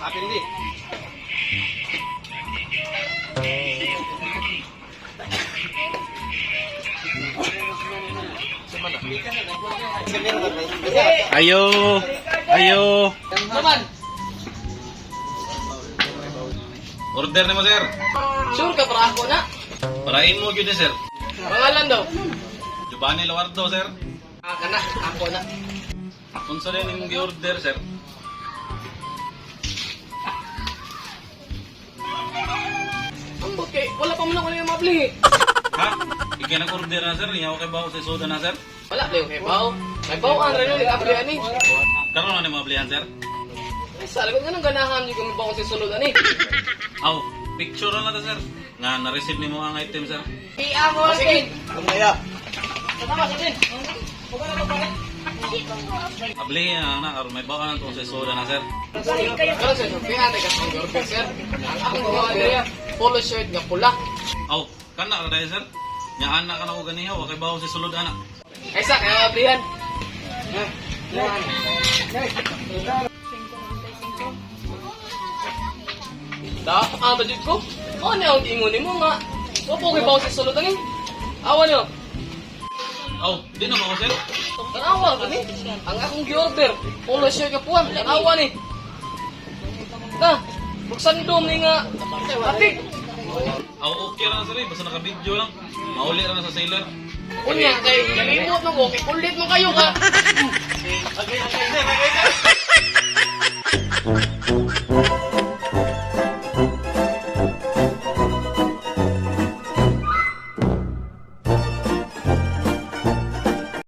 Apil di. Ayo. Ayo. Naman. Order na mo, sir. Sure ka para ako na? Parain mo yun, sir. Pangalan daw. Giovanni Lawardo, sir. Kana, ako na. Kung sa rin yung gi-order, sir. Ang buti, wala pa man ako na yung mabli. Ha? Ika nag-order na, sir. Iyaw kay bawo sa soda na, sir. Wala na yung hebaw. May bawaan rin yung nag-ablihan eh. Karoon na ni mablihan, sir. Ay, sa lagot nga nang ganahan yung kami bawang sisunod ani. Aw, picture na to, sir. Nga, na-receive ni mo ang item, sir. Iya mo, sige. Kumaya. Tama, sige. Abli na, aron may bawaan to sa soda na, sir. Pero sir, kaya natin kasi yung order, sir. Ang akong order, polo shirt nga pula. Aw, kana ka dahil, sir. Nya anak ka na ko ganiha, wa kay bawo sa sulod anak. Kaysa, kaya ablihan. Dapat ang budget ko. Ano yung ingunin mo nga? Wapo kay bawas sa sulod ani. Awan nyo. Aw, di na mo, sir. Tanawa ka ni. Ang akong gi-order. Polo shirt nga puwan. Tanawa ni. Ta, buksan dom ni nga. Atik. Aw, okay ra na, sir. Basta naka-video lang. Mauli ra na sa sailor. Unya, kay kalimot mo ko. Kay kulit mo kayo ka. Okay, sir. Okay, sir.